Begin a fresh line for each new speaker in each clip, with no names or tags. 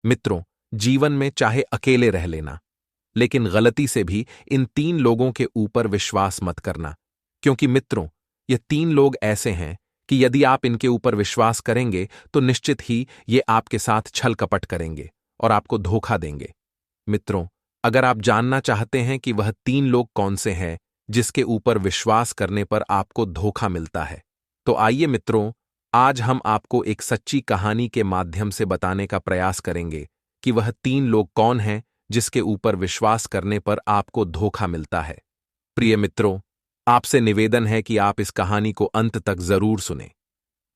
मित्रों, जीवन में चाहे अकेले रह लेना, लेकिन गलती से भी इन 3 लोगों के ऊपर विश्वास मत करना, क्योंकि मित्रों, ये 3 लोग ऐसे हैं कि यदि आप इनके ऊपर विश्वास करेंगे तो निश्चित ही ये आपके साथ छल कपट करेंगे और आपको धोखा देंगे। मित्रों, अगर आप जानना चाहते हैं कि वह 3 लोग कौन से हैं जिसके ऊपर विश्वास करने पर आपको धोखा मिलता है, तो आइए मित्रों, आज हम आपको एक सच्ची कहानी के माध्यम से बताने का प्रयास करेंगे कि वह 3 लोग कौन हैं जिसके ऊपर विश्वास करने पर आपको धोखा मिलता है। प्रिय मित्रों, आपसे निवेदन है कि आप इस कहानी को अंत तक जरूर सुनें,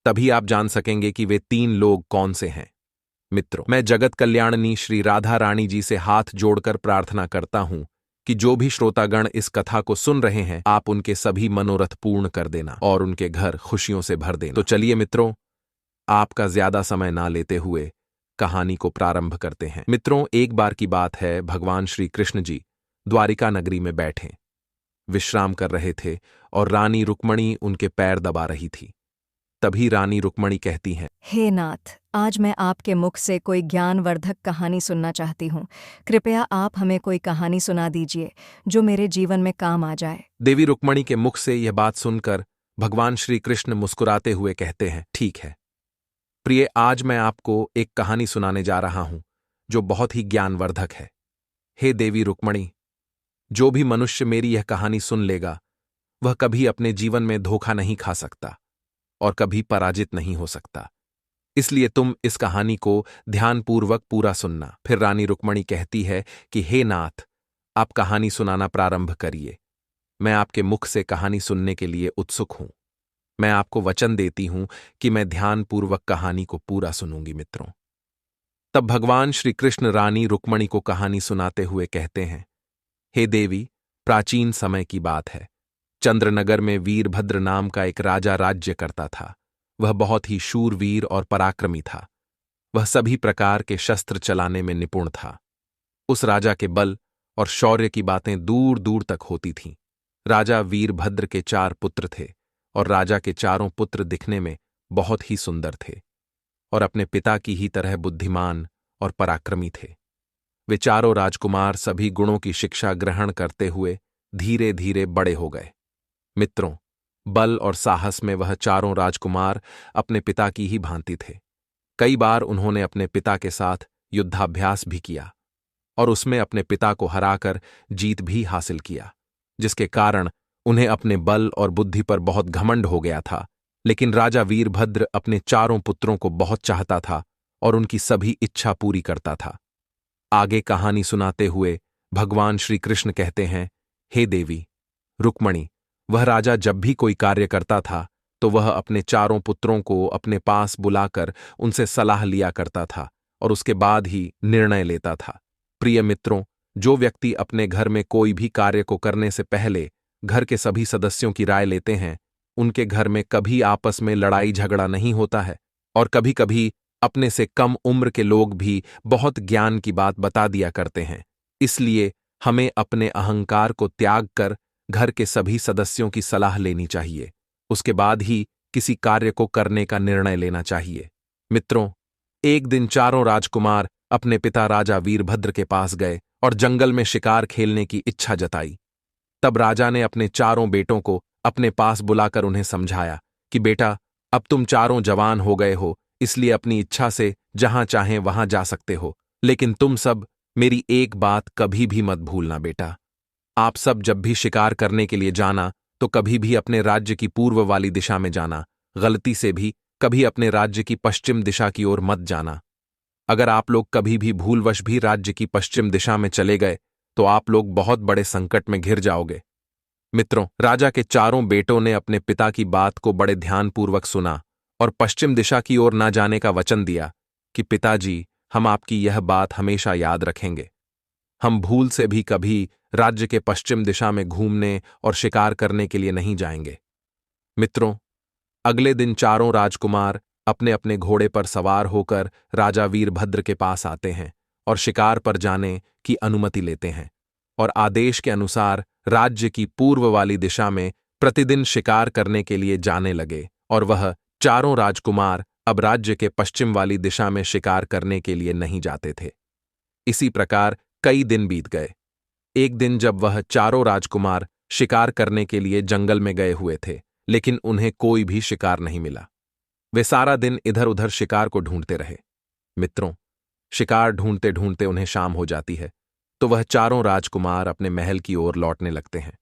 तभी आप जान सकेंगे कि वे 3 लोग कौन से हैं। मित्रों, मैं जगत कल्याणनी श्री राधा रानी जी से हाथ जोड़कर प्रार्थना करता हूं कि जो भी श्रोतागण इस कथा को सुन रहे हैं, आप उनके सभी मनोरथ पूर्ण कर देना और उनके घर खुशियों से भर देना। तो चलिए मित्रों, आपका ज्यादा समय ना लेते हुए कहानी को प्रारंभ करते हैं। मित्रों, एक बार की बात है, भगवान श्री कृष्ण जी द्वारिका नगरी में बैठे विश्राम कर रहे थे और रानी रुक्मणी उनके पैर दबा रही थी। तभी रानी रुक्मणी कहती हैं,
हे नाथ, आज मैं आपके मुख से कोई ज्ञानवर्धक कहानी सुनना चाहती हूँ। कृपया आप हमें कोई कहानी सुना दीजिए जो मेरे जीवन में काम आ जाए।
देवी रुक्मणी के मुख से यह बात सुनकर भगवान श्री कृष्ण मुस्कुराते हुए कहते हैं, ठीक है प्रिय, आज मैं आपको एक कहानी सुनाने जा रहा हूं जो बहुत ही ज्ञानवर्धक है। हे देवी रुक्मणी, जो भी मनुष्य मेरी यह कहानी सुन लेगा वह कभी अपने जीवन में धोखा नहीं खा सकता और कभी पराजित नहीं हो सकता। इसलिए तुम इस कहानी को ध्यानपूर्वक पूरा सुनना। फिर रानी रुक्मणी कहती है कि हे नाथ, आप कहानी सुनाना प्रारंभ करिए। मैं आपके मुख से कहानी सुनने के लिए उत्सुक हूं। मैं आपको वचन देती हूं कि मैं ध्यानपूर्वक कहानी को पूरा सुनूंगी। मित्रों, तब भगवान श्री कृष्ण रानी रुक्मणी को कहानी सुनाते हुए कहते हैं, हे देवी, प्राचीन समय की बात है। चंद्रनगर में वीरभद्र नाम का एक राजा राज्य करता था। वह बहुत ही शूरवीर और पराक्रमी था। वह सभी प्रकार के शस्त्र चलाने में निपुण था। उस राजा के बल और शौर्य की बातें दूर दूर तक होती थीं। राजा वीरभद्र के 4 पुत्र थे और राजा के चारों पुत्र दिखने में बहुत ही सुंदर थे और अपने पिता की ही तरह बुद्धिमान और पराक्रमी थे। वे चारों राजकुमार सभी गुणों की शिक्षा ग्रहण करते हुए धीरे धीरे बड़े हो गए। मित्रों, बल और साहस में वह चारों राजकुमार अपने पिता की ही भांति थे। कई बार उन्होंने अपने पिता के साथ युद्धाभ्यास भी किया और उसमें अपने पिता को हराकर जीत भी हासिल किया, जिसके कारण उन्हें अपने बल और बुद्धि पर बहुत घमंड हो गया था। लेकिन राजा वीरभद्र अपने चारों पुत्रों को बहुत चाहता था और उनकी सभी इच्छा पूरी करता था। आगे कहानी सुनाते हुए भगवान श्री कृष्ण कहते हैं, हे देवी रुक्मणी, वह राजा जब भी कोई कार्य करता था तो वह अपने चारों पुत्रों को अपने पास बुलाकर उनसे सलाह लिया करता था और उसके बाद ही निर्णय लेता था। प्रिय मित्रों, जो व्यक्ति अपने घर में कोई भी कार्य को करने से पहले घर के सभी सदस्यों की राय लेते हैं, उनके घर में कभी आपस में लड़ाई झगड़ा नहीं होता है और कभी कभी अपने से कम उम्र के लोग भी बहुत ज्ञान की बात बता दिया करते हैं। इसलिए हमें अपने अहंकार को त्याग कर घर के सभी सदस्यों की सलाह लेनी चाहिए। उसके बाद ही किसी कार्य को करने का निर्णय लेना चाहिए। मित्रों, एक दिन चारों राजकुमार अपने पिता राजा वीरभद्र के पास गए और जंगल में शिकार खेलने की इच्छा जताई। तब राजा ने अपने चारों बेटों को अपने पास बुलाकर उन्हें समझाया कि बेटा, अब तुम चारों जवान हो गए हो, इसलिए अपनी इच्छा से जहां चाहें वहां जा सकते हो। लेकिन तुम सब मेरी एक बात कभी भी मत भूलना बेटा। आप सब जब भी शिकार करने के लिए जाना तो कभी भी अपने राज्य की पूर्व वाली दिशा में जाना। गलती से भी कभी अपने राज्य की पश्चिम दिशा की ओर मत जाना। अगर आप लोग कभी भी भूलवश भी राज्य की पश्चिम दिशा में चले गए तो आप लोग बहुत बड़े संकट में घिर जाओगे। मित्रों, राजा के चारों बेटों ने अपने पिता की बात को बड़े ध्यानपूर्वक सुना और पश्चिम दिशा की ओर न जाने का वचन दिया कि पिताजी, हम आपकी यह बात हमेशा याद रखेंगे। हम भूल से भी कभी राज्य के पश्चिम दिशा में घूमने और शिकार करने के लिए नहीं जाएंगे। मित्रों, अगले दिन चारों राजकुमार अपने अपने घोड़े पर सवार होकर राजा वीरभद्र के पास आते हैं और शिकार पर जाने की अनुमति लेते हैं और आदेश के अनुसार राज्य की पूर्व वाली दिशा में प्रतिदिन शिकार करने के लिए जाने लगे और वह चारों राजकुमार अब राज्य के पश्चिम वाली दिशा में शिकार करने के लिए नहीं जाते थे। इसी प्रकार कई दिन बीत गए। एक दिन जब वह चारों राजकुमार शिकार करने के लिए जंगल में गए हुए थे, लेकिन उन्हें कोई भी शिकार नहीं मिला। वे सारा दिन इधर उधर शिकार को ढूंढते रहे। मित्रों, शिकार ढूंढते ढूंढते उन्हें शाम हो जाती है, तो वह चारों राजकुमार अपने महल की ओर लौटने लगते हैं।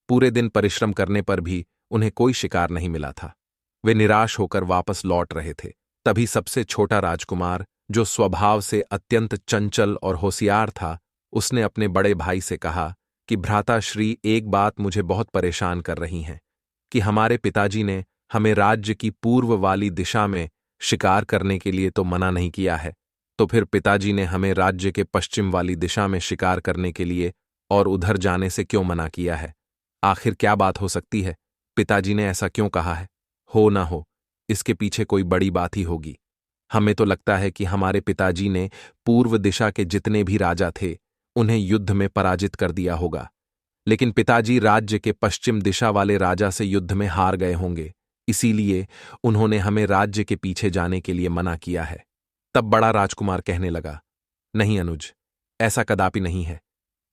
पूरे दिन परिश्रम करने पर भी उन्हें कोई शिकार नहीं मिला था। वे निराश होकर वापस लौट रहे थे। तभी सबसे छोटा राजकुमार, जो स्वभाव से अत्यंत चंचल और होशियार था, उसने अपने बड़े भाई से कहा कि भ्राताश्री, एक बात मुझे बहुत परेशान कर रही है कि हमारे पिताजी ने हमें राज्य की पूर्व वाली दिशा में शिकार करने के लिए तो मना नहीं किया है, तो फिर पिताजी ने हमें राज्य के पश्चिम वाली दिशा में शिकार करने के लिए और उधर जाने से क्यों मना किया है? आखिर क्या बात हो सकती है? पिताजी ने ऐसा क्यों कहा है? हो ना हो, इसके पीछे कोई बड़ी बात ही होगी। हमें तो लगता है कि हमारे पिताजी ने पूर्व दिशा के जितने भी राजा थे, उन्हें युद्ध में पराजित कर दिया होगा, लेकिन पिताजी राज्य के पश्चिम दिशा वाले राजा से युद्ध में हार गए होंगे, इसीलिए उन्होंने हमें राज्य के पीछे जाने के लिए मना किया है। तब बड़ा राजकुमार कहने लगा, नहीं अनुज, ऐसा कदापि नहीं है।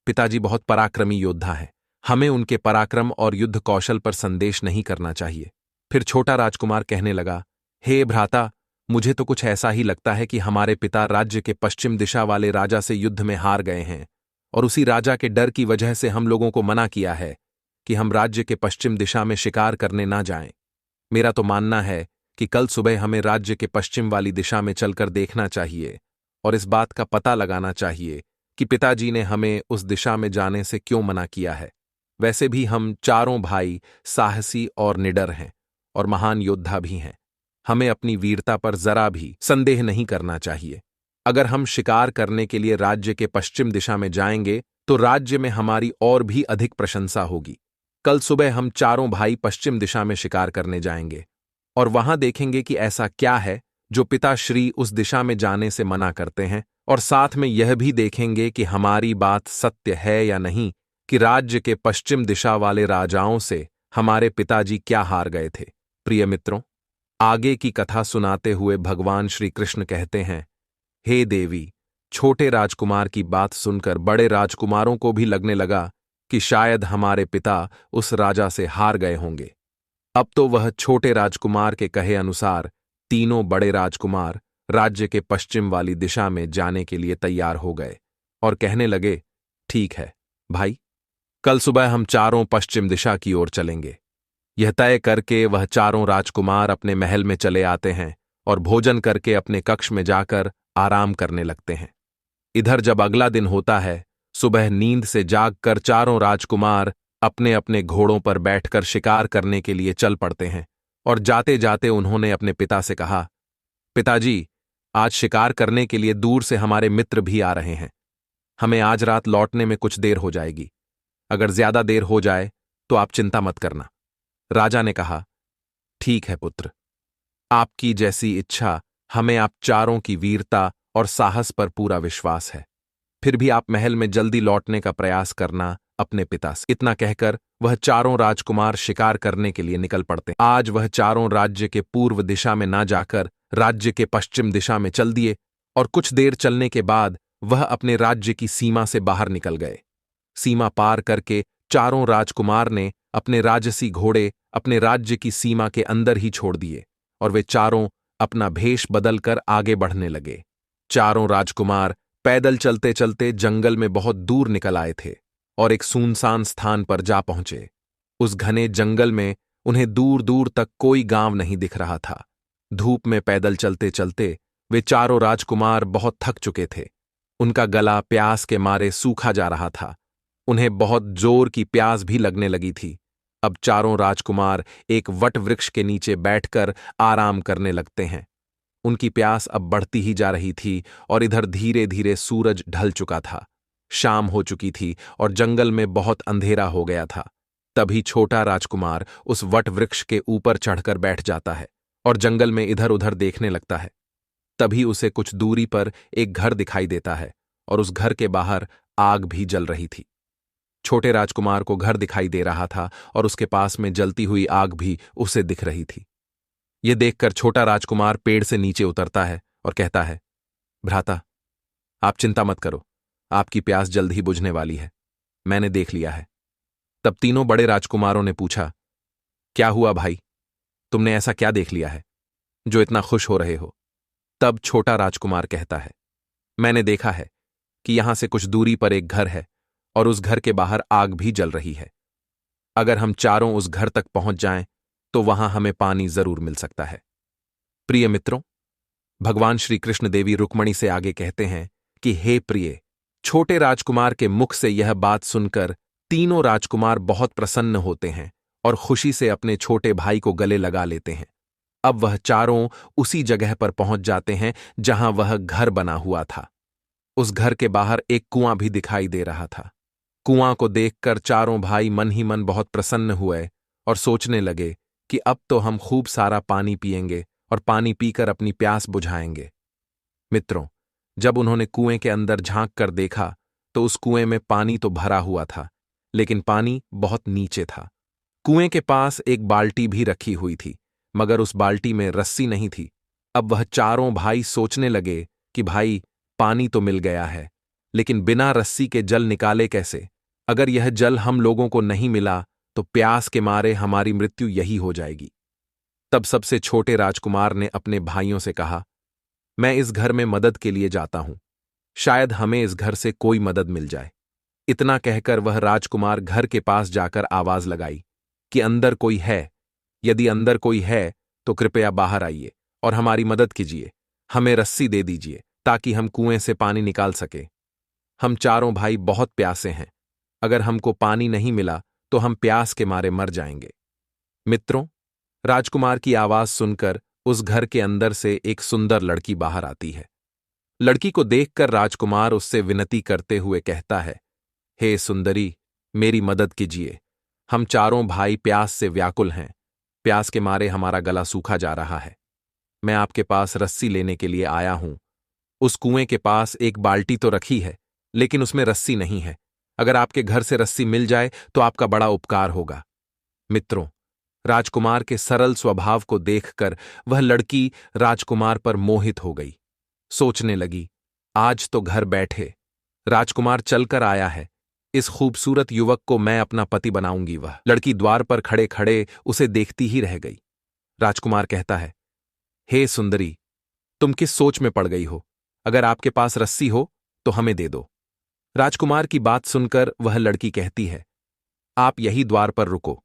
पिताजी बहुत पराक्रमी योद्धा हैं। हमें उनके पराक्रम और युद्ध कौशल पर संदेश नहीं करना चाहिए। फिर छोटा राजकुमार कहने लगा, हे भ्राता, मुझे तो कुछ ऐसा ही लगता है कि हमारे पिता राज्य के पश्चिम दिशा वाले राजा से युद्ध में हार गए हैं, और उसी राजा के डर की वजह से हम लोगों को मना किया है कि हम राज्य के पश्चिम दिशा में शिकार करने ना जाएं। मेरा तो मानना है कि कल सुबह हमें राज्य के पश्चिम वाली दिशा में चलकर देखना चाहिए और इस बात का पता लगाना चाहिए कि पिताजी ने हमें उस दिशा में जाने से क्यों मना किया है। वैसे भी हम चारों भाई साहसी और निडर हैं और महान योद्धा भी हैं। हमें अपनी वीरता पर जरा भी संदेह नहीं करना चाहिए। अगर हम शिकार करने के लिए राज्य के पश्चिम दिशा में जाएंगे तो राज्य में हमारी और भी अधिक प्रशंसा होगी। कल सुबह हम चारों भाई पश्चिम दिशा में शिकार करने जाएंगे और वहां देखेंगे कि ऐसा क्या है जो पिताश्री उस दिशा में जाने से मना करते हैं, और साथ में यह भी देखेंगे कि हमारी बात सत्य है या नहीं कि राज्य के पश्चिम दिशा वाले राजाओं से हमारे पिताजी क्या हार गए थे। प्रिय मित्रों, आगे की कथा सुनाते हुए भगवान श्री कृष्ण कहते हैं, हे देवी, छोटे राजकुमार की बात सुनकर बड़े राजकुमारों को भी लगने लगा कि शायद हमारे पिता उस राजा से हार गए होंगे। अब तो वह छोटे राजकुमार के कहे अनुसार तीनों बड़े राजकुमार राज्य के पश्चिम वाली दिशा में जाने के लिए तैयार हो गए और कहने लगे, ठीक है भाई, कल सुबह हम चारों पश्चिम दिशा की ओर चलेंगे। यह तय करके वह चारों राजकुमार अपने महल में चले आते हैं और भोजन करके अपने कक्ष में जाकर आराम करने लगते हैं। इधर जब अगला दिन होता है, सुबह नींद से जागकर चारों राजकुमार अपने अपने घोड़ों पर बैठकर शिकार करने के लिए चल पड़ते हैं और जाते जाते उन्होंने अपने पिता से कहा, पिताजी, आज शिकार करने के लिए दूर से हमारे मित्र भी आ रहे हैं। हमें आज रात लौटने में कुछ देर हो जाएगी। अगर ज्यादा देर हो जाए तो आप चिंता मत करना। राजा ने कहा, ठीक है पुत्र, आपकी जैसी इच्छा। हमें आप चारों की वीरता और साहस पर पूरा विश्वास है। फिर भी आप महल में जल्दी लौटने का प्रयास करना अपने पिता से। इतना कहकर वह चारों राजकुमार शिकार करने के लिए निकल पड़ते। आज वह चारों राज्य के पूर्व दिशा में ना जाकर राज्य के पश्चिम दिशा में चल दिए और कुछ देर चलने के बाद वह अपने राज्य की सीमा से बाहर निकल गए। सीमा पार करके चारों राजकुमार ने अपने राजसी घोड़े अपने राज्य की सीमा के अंदर ही छोड़ दिए और वे चारों अपना भेष बदलकर आगे बढ़ने लगे। चारों राजकुमार पैदल चलते चलते जंगल में बहुत दूर निकल आए थे और एक सुनसान स्थान पर जा पहुंचे। उस घने जंगल में उन्हें दूर दूर तक कोई गांव नहीं दिख रहा था। धूप में पैदल चलते चलते वे चारों राजकुमार बहुत थक चुके थे। उनका गला प्यास के मारे सूखा जा रहा था। उन्हें बहुत जोर की प्यास भी लगने लगी थी। अब चारों राजकुमार एक वट वृक्ष के नीचे बैठकर आराम करने लगते हैं। उनकी प्यास अब बढ़ती ही जा रही थी और इधर धीरे धीरे सूरज ढल चुका था। शाम हो चुकी थी और जंगल में बहुत अंधेरा हो गया था। तभी छोटा राजकुमार उस वट वृक्ष के ऊपर चढ़कर बैठ जाता है और जंगल में इधर उधर देखने लगता है। तभी उसे कुछ दूरी पर एक घर दिखाई देता है और उस घर के बाहर आग भी जल रही थी। छोटे राजकुमार को घर दिखाई दे रहा था और उसके पास में जलती हुई आग भी उसे दिख रही थी। ये देखकर छोटा राजकुमार पेड़ से नीचे उतरता है और कहता है, भ्राता, आप चिंता मत करो, आपकी प्यास जल्द ही बुझने वाली है, मैंने देख लिया है। तब तीनों बड़े राजकुमारों ने पूछा, क्या हुआ भाई, तुमने ऐसा क्या देख लिया है जो इतना खुश हो रहे हो? तब छोटा राजकुमार कहता है, मैंने देखा है कि यहां से कुछ दूरी पर एक घर है और उस घर के बाहर आग भी जल रही है। अगर हम चारों उस घर तक पहुंच जाएं तो वहां हमें पानी जरूर मिल सकता है। प्रिय मित्रों, भगवान श्री कृष्ण देवी रुक्मणी से आगे कहते हैं कि हे प्रिय, छोटे राजकुमार के मुख से यह बात सुनकर तीनों राजकुमार बहुत प्रसन्न होते हैं और खुशी से अपने छोटे भाई को गले लगा लेते हैं। अब वह चारों उसी जगह पर पहुंच जाते हैं जहां वह घर बना हुआ था। उस घर के बाहर एक कुआं भी दिखाई दे रहा था। कुआं को देखकर चारों भाई मन ही मन बहुत प्रसन्न हुए और सोचने लगे कि अब तो हम खूब सारा पानी पिएंगे और पानी पीकर अपनी प्यास बुझाएंगे। मित्रों, जब उन्होंने कुएं के अंदर झांक कर देखा तो उस कुएं में पानी तो भरा हुआ था, लेकिन पानी बहुत नीचे था। कुएं के पास एक बाल्टी भी रखी हुई थी, मगर उस बाल्टी में रस्सी नहीं थी। अब वह चारों भाई सोचने लगे कि भाई, पानी तो मिल गया है, लेकिन बिना रस्सी के जल निकाले कैसे? अगर यह जल हम लोगों को नहीं मिला तो प्यास के मारे हमारी मृत्यु यही हो जाएगी। तब सबसे छोटे राजकुमार ने अपने भाइयों से कहा, मैं इस घर में मदद के लिए जाता हूं, शायद हमें इस घर से कोई मदद मिल जाए। इतना कहकर वह राजकुमार घर के पास जाकर आवाज लगाई कि अंदर कोई है? यदि अंदर कोई है तो कृपया बाहर आइए और हमारी मदद कीजिए, हमें रस्सी दे दीजिए ताकि हम कुएं से पानी निकाल सके। हम चारों भाई बहुत प्यासे हैं, अगर हमको पानी नहीं मिला तो हम प्यास के मारे मर जाएंगे। मित्रों, राजकुमार की आवाज सुनकर उस घर के अंदर से एक सुंदर लड़की बाहर आती है। लड़की को देखकर राजकुमार उससे विनती करते हुए कहता है, हे सुंदरी, मेरी मदद कीजिए, हम चारों भाई प्यास से व्याकुल हैं, प्यास के मारे हमारा गला सूखा जा रहा है। मैं आपके पास रस्सी लेने के लिए आया हूं। उस कुएं के पास एक बाल्टी तो रखी है, लेकिन उसमें रस्सी नहीं है। अगर आपके घर से रस्सी मिल जाए तो आपका बड़ा उपकार होगा। मित्रों, राजकुमार के सरल स्वभाव को देखकर वह लड़की राजकुमार पर मोहित हो गई। सोचने लगी, आज तो घर बैठे राजकुमार चलकर आया है, इस खूबसूरत युवक को मैं अपना पति बनाऊंगी। वह लड़की द्वार पर खड़े खड़े उसे देखती ही रह गई। राजकुमार कहता है, हे सुंदरी, तुम किस सोच में पड़ गई हो? अगर आपके पास रस्सी हो तो हमें दे दो। राजकुमार की बात सुनकर वह लड़की कहती है, आप यही द्वार पर रुको,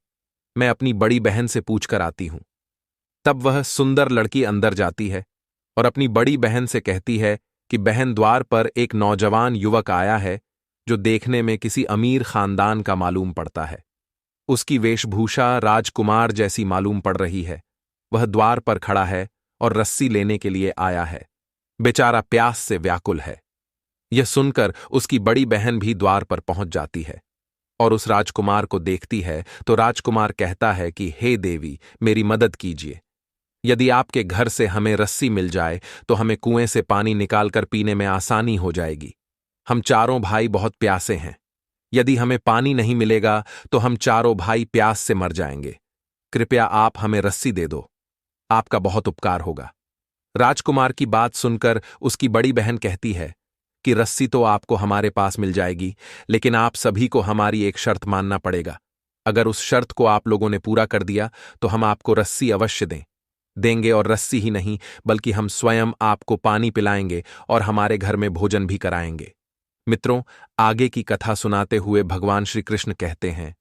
मैं अपनी बड़ी बहन से पूछकर आती हूं। तब वह सुंदर लड़की अंदर जाती है और अपनी बड़ी बहन से कहती है कि बहन, द्वार पर एक नौजवान युवक आया है जो देखने में किसी अमीर खानदान का मालूम पड़ता है। उसकी वेशभूषा राजकुमार जैसी मालूम पड़ रही है। वह द्वार पर खड़ा है और रस्सी लेने के लिए आया है। बेचारा प्यास से व्याकुल है। यह सुनकर उसकी बड़ी बहन भी द्वार पर पहुंच जाती है और उस राजकुमार को देखती है तो राजकुमार कहता है कि हे देवी, मेरी मदद कीजिए। यदि आपके घर से हमें रस्सी मिल जाए तो हमें कुएं से पानी निकालकर पीने में आसानी हो जाएगी। हम चारों भाई बहुत प्यासे हैं। यदि हमें पानी नहीं मिलेगा तो हम चारों भाई प्यास से मर जाएंगे। कृपया आप हमें रस्सी दे दो, आपका बहुत उपकार होगा। राजकुमार की बात सुनकर उसकी बड़ी बहन कहती है कि रस्सी तो आपको हमारे पास मिल जाएगी, लेकिन आप सभी को हमारी एक शर्त मानना पड़ेगा। अगर उस शर्त को आप लोगों ने पूरा कर दिया तो हम आपको रस्सी अवश्य देंगे, और रस्सी ही नहीं बल्कि हम स्वयं आपको पानी पिलाएंगे और हमारे घर में भोजन भी कराएंगे। मित्रों, आगे की कथा सुनाते हुए भगवान श्री कृष्ण कहते हैं,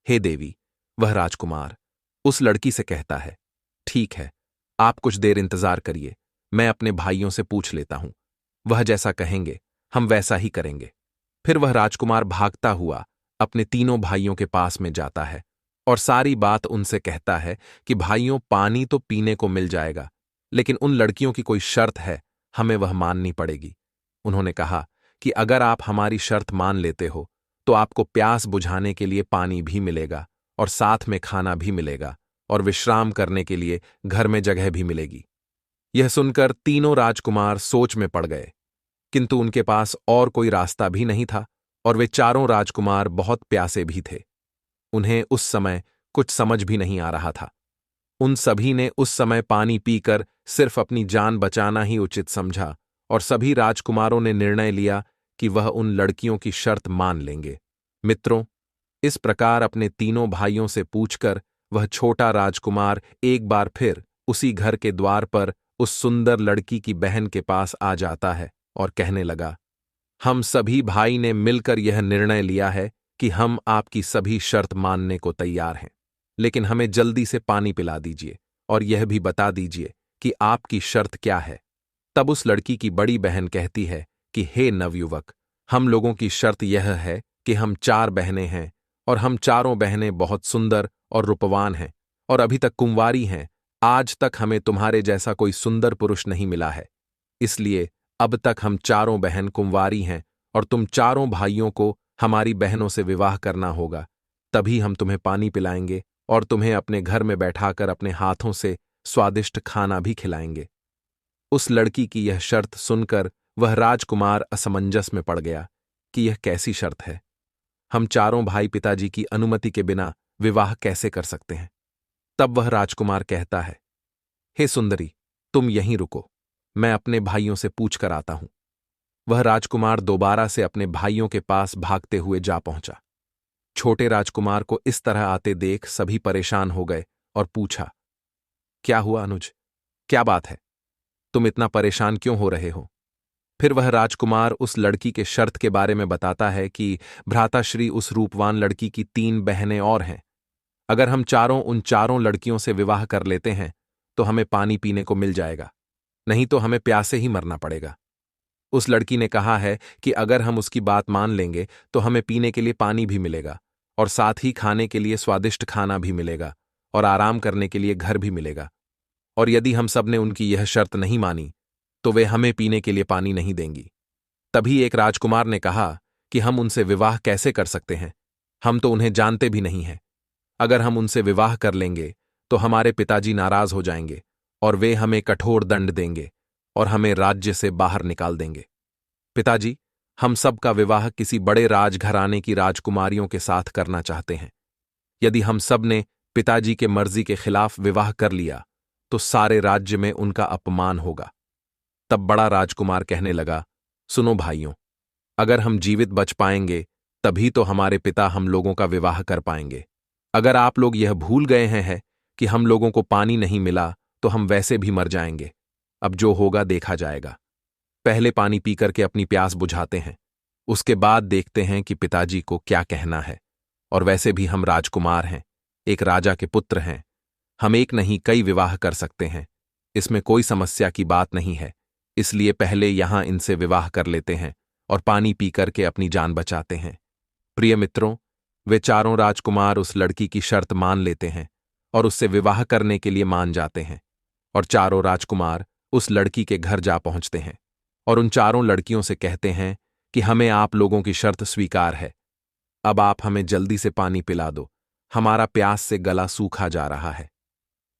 हे देवी, वह राजकुमार उस लड़की से कहता है, ठीक है, आप कुछ देर इंतजार करिए, मैं अपने भाइयों से पूछ लेता हूं, वह जैसा कहेंगे हम वैसा ही करेंगे। फिर वह राजकुमार भागता हुआ अपने तीनों भाइयों के पास में जाता है और सारी बात उनसे कहता है कि भाइयों, पानी तो पीने को मिल जाएगा, लेकिन उन लड़कियों की कोई शर्त है, हमें वह माननी पड़ेगी। उन्होंने कहा कि अगर आप हमारी शर्त मान लेते हो तो आपको प्यास बुझाने के लिए पानी भी मिलेगा और साथ में खाना भी मिलेगा और विश्राम करने के लिए घर में जगह भी मिलेगी। यह सुनकर तीनों राजकुमार सोच में पड़ गए, किंतु उनके पास और कोई रास्ता भी नहीं था और वे चारों राजकुमार बहुत प्यासे भी थे। उन्हें उस समय कुछ समझ भी नहीं आ रहा था। उन सभी ने उस समय पानी पीकर सिर्फ अपनी जान बचाना ही उचित समझा और सभी राजकुमारों ने निर्णय लिया कि वह उन लड़कियों की शर्त मान लेंगे। मित्रों, इस प्रकार अपने तीनों भाइयों से पूछकर वह छोटा राजकुमार एक बार फिर उसी घर के द्वार पर उस सुंदर लड़की की बहन के पास आ जाता है और कहने लगा, हम सभी भाई ने मिलकर यह निर्णय लिया है कि हम आपकी सभी शर्त मानने को तैयार हैं, लेकिन हमें जल्दी से पानी पिला दीजिए और यह भी बता दीजिए कि आपकी शर्त क्या है। तब उस लड़की की बड़ी बहन कहती है कि हे नवयुवक, हम लोगों की शर्त यह है कि हम 4 बहनें हैं और हम चारों बहनें बहुत सुंदर और रूपवान हैं और अभी तक कुंवारी हैं। आज तक हमें तुम्हारे जैसा कोई सुंदर पुरुष नहीं मिला है, इसलिए अब तक हम चारों बहन कुंवारी हैं और तुम चारों भाइयों को हमारी बहनों से विवाह करना होगा, तभी हम तुम्हें पानी पिलाएंगे और तुम्हें अपने घर में बैठाकर अपने हाथों से स्वादिष्ट खाना भी खिलाएंगे। उस लड़की की यह शर्त सुनकर वह राजकुमार असमंजस में पड़ गया कि यह कैसी शर्त है। हम चारों भाई पिताजी की अनुमति के बिना विवाह कैसे कर सकते हैं। तब वह राजकुमार कहता है, हे सुंदरी, तुम यहीं रुको, मैं अपने भाइयों से पूछ कर आता हूं। वह राजकुमार दोबारा से अपने भाइयों के पास भागते हुए जा पहुंचा। छोटे राजकुमार को इस तरह आते देख सभी परेशान हो गए और पूछा, क्या हुआ अनुज, क्या बात है, तुम इतना परेशान क्यों हो रहे हो। फिर वह राजकुमार उस लड़की के शर्त के बारे में बताता है कि भ्राताश्री, उस रूपवान लड़की की 3 बहनें और हैं। अगर हम चारों उन चारों लड़कियों से विवाह कर लेते हैं तो हमें पानी पीने को मिल जाएगा, नहीं तो हमें प्यासे ही मरना पड़ेगा। उस लड़की ने कहा है कि अगर हम उसकी बात मान लेंगे तो हमें पीने के लिए पानी भी मिलेगा और साथ ही खाने के लिए स्वादिष्ट खाना भी मिलेगा और आराम करने के लिए घर भी मिलेगा। और यदि हम सब ने उनकी यह शर्त नहीं मानी तो वे हमें पीने के लिए पानी नहीं देंगी। तभी एक राजकुमार ने कहा कि हम उनसे विवाह कैसे कर सकते हैं, हम तो उन्हें जानते भी नहीं हैं। अगर हम उनसे विवाह कर लेंगे तो हमारे पिताजी नाराज हो जाएंगे और वे हमें कठोर दंड देंगे और हमें राज्य से बाहर निकाल देंगे। पिताजी, हम सब का विवाह किसी बड़े राजघराने की राजकुमारियों के साथ करना चाहते हैं। यदि हम सब ने पिताजी के मर्जी के खिलाफ विवाह कर लिया तो सारे राज्य में उनका अपमान होगा। तब बड़ा राजकुमार कहने लगा, सुनो भाइयों, अगर हम जीवित बच पाएंगे तभी तो हमारे पिता हम लोगों का विवाह कर पाएंगे। अगर आप लोग यह भूल गए हैं कि हम लोगों को पानी नहीं मिला तो हम वैसे भी मर जाएंगे। अब जो होगा देखा जाएगा। पहले पानी पी करके अपनी प्यास बुझाते हैं, उसके बाद देखते हैं कि पिताजी को क्या कहना है। और वैसे भी हम राजकुमार हैं, एक राजा के पुत्र हैं, हम एक नहीं कई विवाह कर सकते हैं, इसमें कोई समस्या की बात नहीं है। इसलिए पहले यहां इनसे विवाह कर लेते हैं और पानी पी करके अपनी जान बचाते हैं। प्रिय मित्रों, वे चारों राजकुमार उस लड़की की शर्त मान लेते हैं और उससे विवाह करने के लिए मान जाते हैं और चारों राजकुमार उस लड़की के घर जा पहुंचते हैं और उन चारों लड़कियों से कहते हैं कि हमें आप लोगों की शर्त स्वीकार है, अब आप हमें जल्दी से पानी पिला दो, हमारा प्यास से गला सूखा जा रहा है।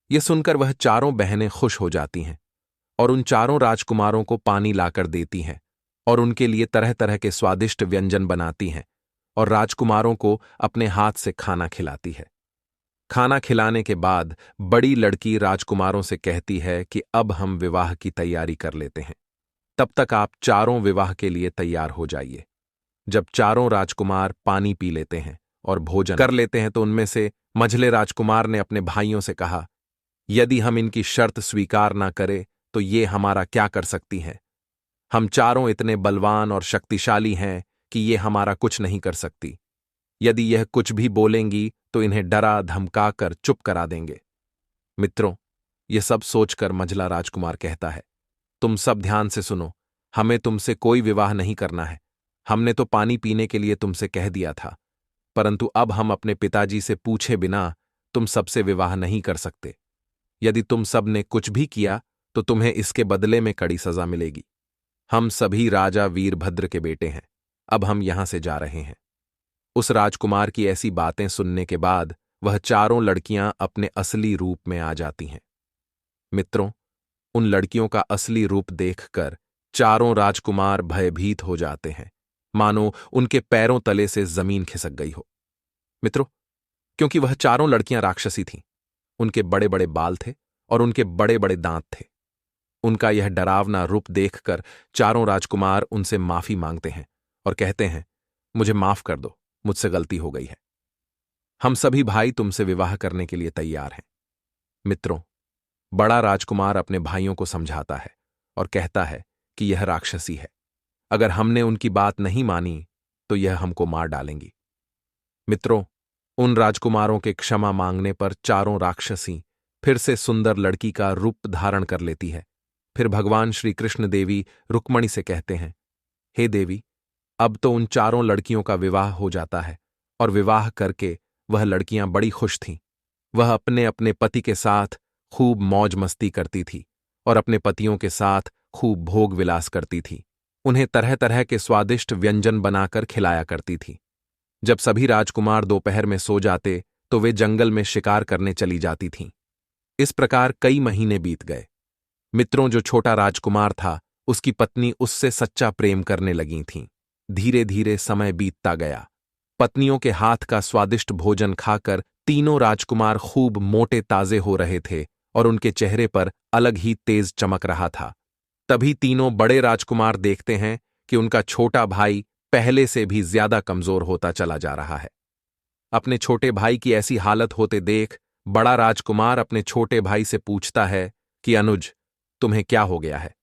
यह सुनकर वह चारों बहनें खुश हो जाती हैं और उन चारों राजकुमारों को पानी लाकर देती हैं और उनके लिए तरह तरह के स्वादिष्ट व्यंजन बनाती हैं और राजकुमारों को अपने हाथ से खाना खिलाती है। खाना खिलाने के बाद बड़ी लड़की राजकुमारों से कहती है कि अब हम विवाह की तैयारी कर लेते हैं, तब तक आप चारों विवाह के लिए तैयार हो जाइए। जब चारों राजकुमार पानी पी लेते हैं और भोजन कर लेते हैं तो उनमें से मझले राजकुमार ने अपने भाइयों से कहा, यदि हम इनकी शर्त स्वीकार ना करें तो ये हमारा क्या कर सकती हैं। हम चारों इतने बलवान और शक्तिशाली हैं कि ये हमारा कुछ नहीं कर सकती। यदि यह कुछ भी बोलेंगी तो इन्हें डरा धमका कर चुप करा देंगे। मित्रों, यह सब सोचकर मझला राजकुमार कहता है, तुम सब ध्यान से सुनो, हमें तुमसे कोई विवाह नहीं करना है। हमने तो पानी पीने के लिए तुमसे कह दिया था, परंतु अब हम अपने पिताजी से पूछे बिना तुम सबसे विवाह नहीं कर सकते। यदि तुम सब ने कुछ भी किया तो तुम्हें इसके बदले में कड़ी सजा मिलेगी। हम सभी राजा वीरभद्र के बेटे हैं, अब हम यहां से जा रहे हैं। उस राजकुमार की ऐसी बातें सुनने के बाद वह चारों लड़कियां अपने असली रूप में आ जाती हैं। मित्रों, उन लड़कियों का असली रूप देखकर चारों राजकुमार भयभीत हो जाते हैं, मानो उनके पैरों तले से जमीन खिसक गई हो। मित्रों, क्योंकि वह चारों लड़कियां राक्षसी थीं उनके बड़े बड़े बाल थे और उनके बड़े बड़े दांत थे। उनका यह डरावना रूप देखकर चारों राजकुमार उनसे माफी मांगते हैं और कहते हैं, मुझे माफ कर दो, मुझसे गलती हो गई है। हम सभी भाई तुमसे विवाह करने के लिए तैयार हैं। मित्रों, बड़ा राजकुमार अपने भाइयों को समझाता है और कहता है कि यह राक्षसी है। अगर हमने उनकी बात नहीं मानी तो यह हमको मार डालेंगी। मित्रों, उन राजकुमारों के क्षमा मांगने पर चारों राक्षसी फिर से सुंदर लड़की का रूप धारण कर लेती है। फिर भगवान श्री कृष्ण देवी रुक्मणी से कहते हैं, हे देवी, अब तो उन चारों लड़कियों का विवाह हो जाता है। और विवाह करके वह लड़कियां बड़ी खुश थीं। वह अपने अपने पति के साथ खूब मौज मस्ती करती थी और अपने पतियों के साथ खूब भोग विलास करती थी। उन्हें तरह तरह के स्वादिष्ट व्यंजन बनाकर खिलाया करती थी। जब सभी राजकुमार दोपहर में सो जाते तो वे जंगल में शिकार करने चली जाती थीं। इस प्रकार कई महीने बीत गए। मित्रों, जो छोटा राजकुमार था उसकी पत्नी उससे सच्चा प्रेम करने लगी थीं। धीरे धीरे समय बीतता गया। पत्नियों के हाथ का स्वादिष्ट भोजन खाकर तीनों राजकुमार खूब मोटे ताजे हो रहे थे और उनके चेहरे पर अलग ही तेज चमक रहा था। तभी तीनों बड़े राजकुमार देखते हैं कि उनका छोटा भाई पहले से भी ज्यादा कमजोर होता चला जा रहा है। अपने छोटे भाई की ऐसी हालत होते देख बड़ा राजकुमार अपने छोटे भाई से पूछता है कि अनुज, तुम्हें क्या हो गया है?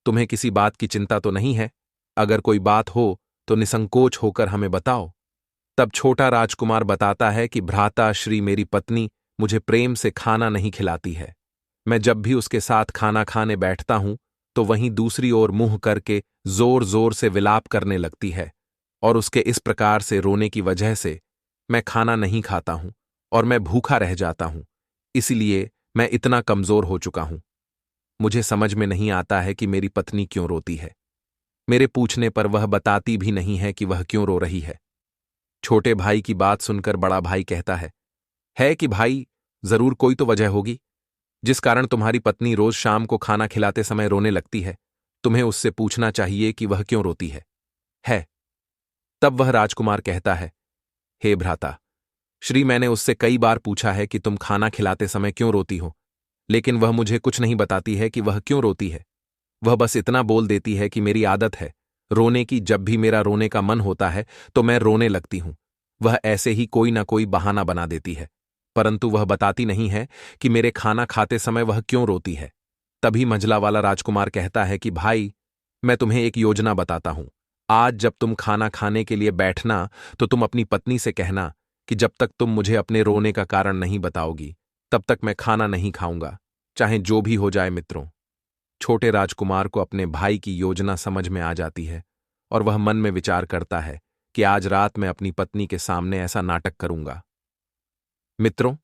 तुम्हें किसी बात की चिंता तो नहीं है? अगर कोई बात हो तो निसंकोच होकर हमें बताओ। तब छोटा राजकुमार बताता है कि भ्राता श्री, मेरी पत्नी मुझे प्रेम से खाना नहीं खिलाती है। मैं जब भी उसके साथ खाना खाने बैठता हूं तो वहीं दूसरी ओर मुंह करके जोर जोर से विलाप करने लगती है और उसके इस प्रकार से रोने की वजह से मैं खाना नहीं खाता हूं और मैं भूखा रह जाता हूं। इसलिए मैं इतना कमजोर हो चुका हूं। मुझे समझ में नहीं आता है कि मेरी पत्नी क्यों रोती है। मेरे पूछने पर वह बताती भी नहीं है कि वह क्यों रो रही है। छोटे भाई की बात सुनकर बड़ा भाई कहता है कि भाई, जरूर कोई तो वजह होगी जिस कारण तुम्हारी पत्नी रोज शाम को खाना खिलाते समय रोने लगती है। तुम्हें उससे पूछना चाहिए कि वह क्यों रोती है। तब वह राजकुमार कहता है, हे भ्राता श्री, मैंने उससे कई बार पूछा है कि तुम खाना खिलाते समय क्यों रोती हो, लेकिन वह मुझे कुछ नहीं बताती है कि वह क्यों रोती है। वह बस इतना बोल देती है कि मेरी आदत है रोने की। जब भी मेरा रोने का मन होता है तो मैं रोने लगती हूं। वह ऐसे ही कोई ना कोई बहाना बना देती है, परंतु वह बताती नहीं है कि मेरे खाना खाते समय वह क्यों रोती है। तभी मंझला वाला राजकुमार कहता है कि भाई, मैं तुम्हें एक योजना बताता हूं। आज जब तुम खाना खाने के लिए बैठना तो तुम अपनी पत्नी से कहना कि जब तक तुम मुझे अपने रोने का कारण नहीं बताओगी तब तक मैं खाना नहीं खाऊंगा, चाहे जो भी हो जाए। मित्रों, छोटे राजकुमार को अपने भाई की योजना समझ में आ जाती है और वह मन में विचार करता है कि आज रात मैं अपनी पत्नी के सामने ऐसा नाटक करूंगा। मित्रों,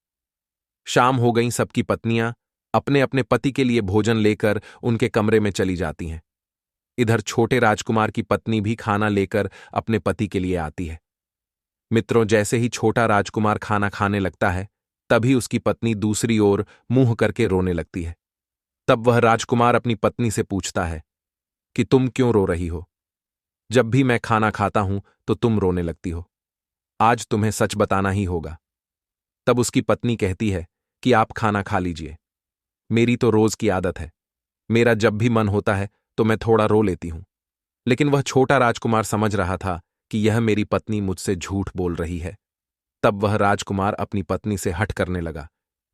शाम हो गई। सबकी पत्नियां अपने अपने पति के लिए भोजन लेकर उनके कमरे में चली जाती हैं। इधर छोटे राजकुमार की पत्नी भी खाना लेकर अपने पति के लिए आती है। मित्रों, जैसे ही छोटा राजकुमार खाना खाने लगता है तभी उसकी पत्नी दूसरी ओर मुंह करके रोने लगती है। तब वह राजकुमार अपनी पत्नी से पूछता है कि तुम क्यों रो रही हो? जब भी मैं खाना खाता हूं तो तुम रोने लगती हो। आज तुम्हें सच बताना ही होगा। तब उसकी पत्नी कहती है कि आप खाना खा लीजिए, मेरी तो रोज की आदत है। मेरा जब भी मन होता है तो मैं थोड़ा रो लेती हूं। लेकिन वह छोटा राजकुमार समझ रहा था कि यह मेरी पत्नी मुझसे झूठ बोल रही है। तब वह राजकुमार अपनी पत्नी से हठ करने लगा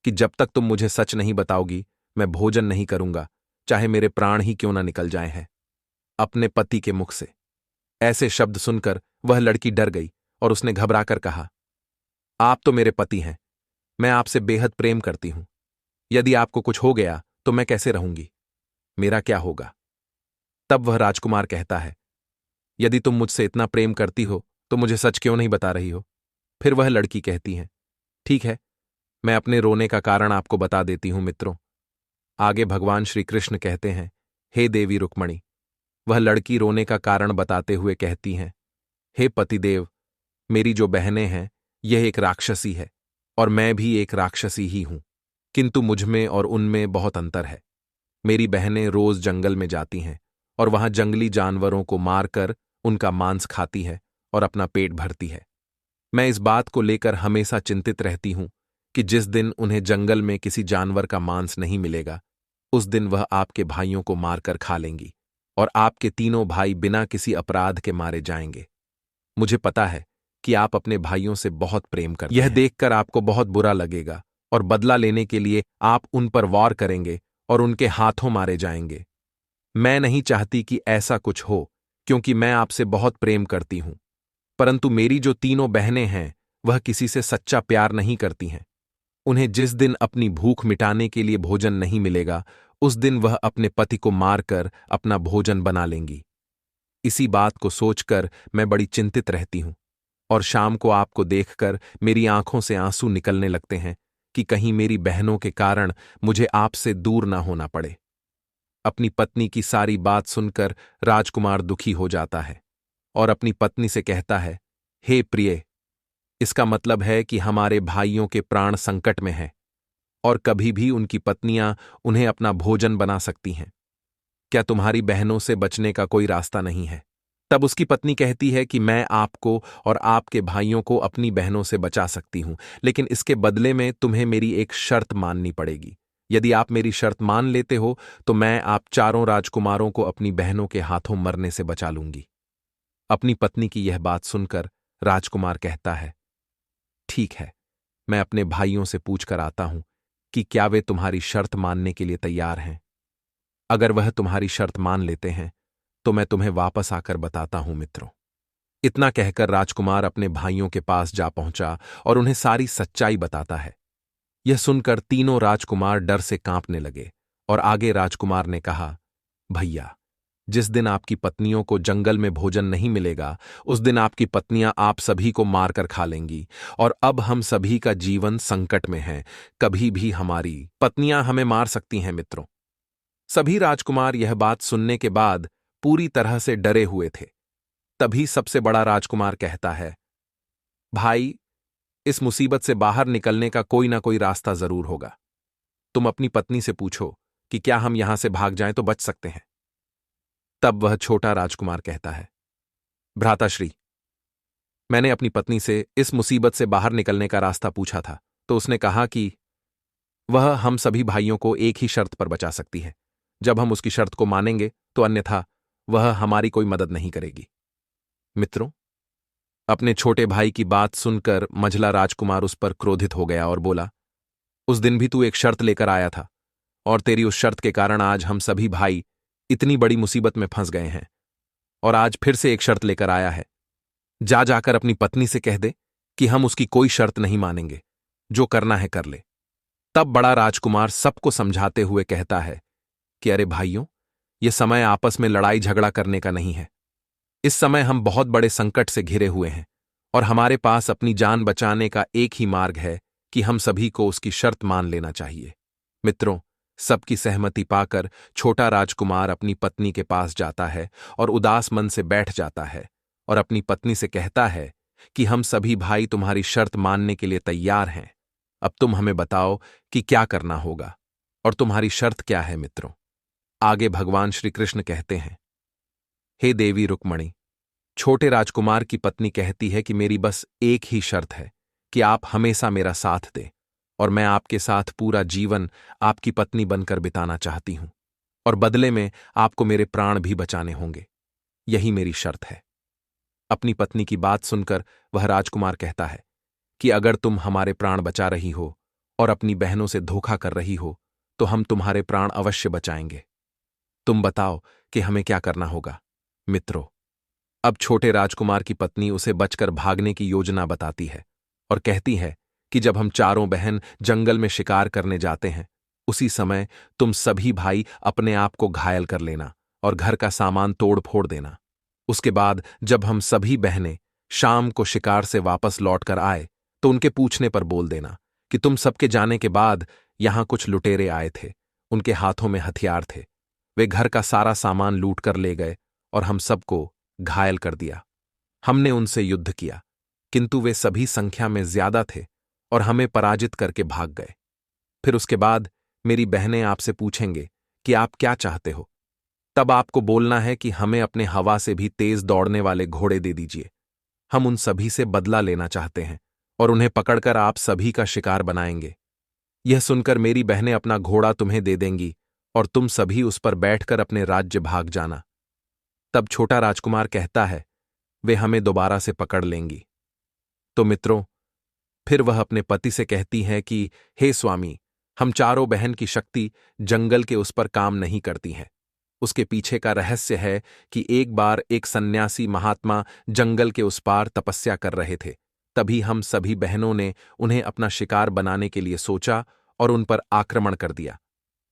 कि जब तक तुम मुझे सच नहीं बताओगी मैं भोजन नहीं करूंगा, चाहे मेरे प्राण ही क्यों ना निकल जाए हैं। अपने पति के मुख से ऐसे शब्द सुनकर वह लड़की डर गई और उसने घबराकर कहा, आप तो मेरे पति हैं, मैं आपसे बेहद प्रेम करती हूं। यदि आपको कुछ हो गया तो मैं कैसे रहूंगी? मेरा क्या होगा? तब वह राजकुमार कहता है, यदि तुम मुझसे इतना प्रेम करती हो तो मुझे सच क्यों नहीं बता रही हो? फिर वह लड़की कहती है, ठीक है, मैं अपने रोने का कारण आपको बता देती हूं। मित्रों, आगे भगवान श्री कृष्ण कहते हैं, हे देवी रुक्मणी। वह लड़की रोने का कारण बताते हुए कहती हैं, हे पतिदेव, मेरी जो बहनें हैं यह एक राक्षसी है और मैं भी एक राक्षसी ही हूं, किंतु मुझमें और उनमें बहुत अंतर है। मेरी बहनें रोज जंगल में जाती हैं और वहां जंगली जानवरों को मारकर उनका मांस खाती है और अपना पेट भरती है। मैं इस बात को लेकर हमेशा चिंतित रहती हूं कि जिस दिन उन्हें जंगल में किसी जानवर का मांस नहीं मिलेगा, उस दिन वह आपके भाइयों को मारकर खा लेंगी और आपके तीनों भाई बिना किसी अपराध के मारे जाएंगे। मुझे पता है कि आप अपने भाइयों से बहुत प्रेम करते हैं। यह देखकर आपको बहुत बुरा लगेगा और बदला लेने के लिए आप उन पर वार करेंगे और उनके हाथों मारे जाएंगे। मैं नहीं चाहती कि ऐसा कुछ हो, क्योंकि मैं आपसे बहुत प्रेम करती हूं। परंतु मेरी जो तीनों बहनें हैं वह किसी से सच्चा प्यार नहीं करती हैं। उन्हें जिस दिन अपनी भूख मिटाने के लिए भोजन नहीं मिलेगा, उस दिन वह अपने पति को मारकर अपना भोजन बना लेंगी। इसी बात को सोचकर मैं बड़ी चिंतित रहती हूं और शाम को आपको देखकर मेरी आंखों से आंसू निकलने लगते हैं कि कहीं मेरी बहनों के कारण मुझे आपसे दूर ना होना पड़े। अपनी पत्नी की सारी बात सुनकर राजकुमार दुखी हो जाता है और अपनी पत्नी से कहता है, हे प्रिय, इसका मतलब है कि हमारे भाइयों के प्राण संकट में हैं और कभी भी उनकी पत्नियां उन्हें अपना भोजन बना सकती हैं। क्या तुम्हारी बहनों से बचने का कोई रास्ता नहीं है? तब उसकी पत्नी कहती है कि मैं आपको और आपके भाइयों को अपनी बहनों से बचा सकती हूं, लेकिन इसके बदले में तुम्हें मेरी एक शर्त माननी पड़ेगी। यदि आप मेरी शर्त मान लेते हो तो मैं आप चारों राजकुमारों को अपनी बहनों के हाथों मरने से बचा लूंगी। अपनी पत्नी की यह बात सुनकर राजकुमार कहता है, ठीक है, मैं अपने भाइयों से पूछकर आता हूं कि क्या वे तुम्हारी शर्त मानने के लिए तैयार हैं। अगर वह तुम्हारी शर्त मान लेते हैं तो मैं तुम्हें वापस आकर बताता हूं मित्रों। इतना कहकर राजकुमार अपने भाइयों के पास जा पहुंचा और उन्हें सारी सच्चाई बताता है। यह सुनकर तीनों राजकुमार डर से कांपने लगे और आगे राजकुमार ने कहा, भैया, जिस दिन आपकी पत्नियों को जंगल में भोजन नहीं मिलेगा, उस दिन आपकी पत्नियां आप सभी को मारकर खा लेंगी और अब हम सभी का जीवन संकट में है। कभी भी हमारी पत्नियां हमें मार सकती हैं मित्रों। सभी राजकुमार यह बात सुनने के बाद पूरी तरह से डरे हुए थे। तभी सबसे बड़ा राजकुमार कहता है, भाई, इस मुसीबत से बाहर निकलने का कोई ना कोई रास्ता जरूर होगा। तुम अपनी पत्नी से पूछो कि क्या हम यहां से भाग जाएं तो बच सकते हैं। तब वह छोटा राजकुमार कहता है, भ्राताश्री, मैंने अपनी पत्नी से इस मुसीबत से बाहर निकलने का रास्ता पूछा था, तो उसने कहा कि वह हम सभी भाइयों को एक ही शर्त पर बचा सकती है। जब हम उसकी शर्त को मानेंगे तो अन्यथा वह हमारी कोई मदद नहीं करेगी। मित्रों, अपने छोटे भाई की बात सुनकर मझला राजकुमार उस पर क्रोधित हो गया और बोला, उस दिन भी तू एक शर्त लेकर आया था और तेरी उस शर्त के कारण आज हम सभी भाई इतनी बड़ी मुसीबत में फंस गए हैं और आज फिर से एक शर्त लेकर आया है। जा जाकर अपनी पत्नी से कह दे कि हम उसकी कोई शर्त नहीं मानेंगे, जो करना है कर ले। तब बड़ा राजकुमार सबको समझाते हुए कहता है कि अरे भाइयों, यह समय आपस में लड़ाई झगड़ा करने का नहीं है। इस समय हम बहुत बड़े संकट से घिरे हुए हैं और हमारे पास अपनी जान बचाने का एक ही मार्ग है कि हम सभी को उसकी शर्त मान लेना चाहिए। मित्रों, सबकी सहमति पाकर छोटा राजकुमार अपनी पत्नी के पास जाता है और उदास मन से बैठ जाता है और अपनी पत्नी से कहता है कि हम सभी भाई तुम्हारी शर्त मानने के लिए तैयार हैं। अब तुम हमें बताओ कि क्या करना होगा और तुम्हारी शर्त क्या है मित्रों। आगे भगवान श्री कृष्ण कहते हैं, हे देवी रुक्मणी, छोटे राजकुमार की पत्नी कहती है कि मेरी बस एक ही शर्त है कि आप हमेशा मेरा साथ दें और मैं आपके साथ पूरा जीवन आपकी पत्नी बनकर बिताना चाहती हूं और बदले में आपको मेरे प्राण भी बचाने होंगे। यही मेरी शर्त है। अपनी पत्नी की बात सुनकर वह राजकुमार कहता है कि अगर तुम हमारे प्राण बचा रही हो और अपनी बहनों से धोखा कर रही हो तो हम तुम्हारे प्राण अवश्य बचाएंगे। तुम बताओ कि हमें क्या करना होगा। मित्रों, अब छोटे राजकुमार की पत्नी उसे बचकर भागने की योजना बताती है और कहती है कि जब हम चारों बहन जंगल में शिकार करने जाते हैं, उसी समय तुम सभी भाई अपने आप को घायल कर लेना और घर का सामान तोड़ फोड़ देना। उसके बाद जब हम सभी बहनें शाम को शिकार से वापस लौटकर आए तो उनके पूछने पर बोल देना कि तुम सबके जाने के बाद यहां कुछ लुटेरे आए थे, उनके हाथों में हथियार थे, वे घर का सारा सामान लूट कर ले गए और हम सबको घायल कर दिया। हमने उनसे युद्ध किया, किंतु वे सभी संख्या में ज्यादा थे और हमें पराजित करके भाग गए। फिर उसके बाद मेरी बहनें आपसे पूछेंगे कि आप क्या चाहते हो। तब आपको बोलना है कि हमें अपने हवा से भी तेज दौड़ने वाले घोड़े दे दीजिए। हम उन सभी से बदला लेना चाहते हैं और उन्हें पकड़कर आप सभी का शिकार बनाएंगे। यह सुनकर मेरी बहनें अपना घोड़ा तुम्हें दे देंगी और तुम सभी उस पर बैठकर अपने राज्य भाग जाना। तब छोटा राजकुमार कहता है, वे हमें दोबारा से पकड़ लेंगी। तो मित्रों, फिर वह अपने पति से कहती है कि हे स्वामी, हम चारों बहन की शक्ति जंगल के उस पर काम नहीं करती है। उसके पीछे का रहस्य है कि एक बार एक सन्यासी महात्मा जंगल के उस पार तपस्या कर रहे थे। तभी हम सभी बहनों ने उन्हें अपना शिकार बनाने के लिए सोचा और उन पर आक्रमण कर दिया,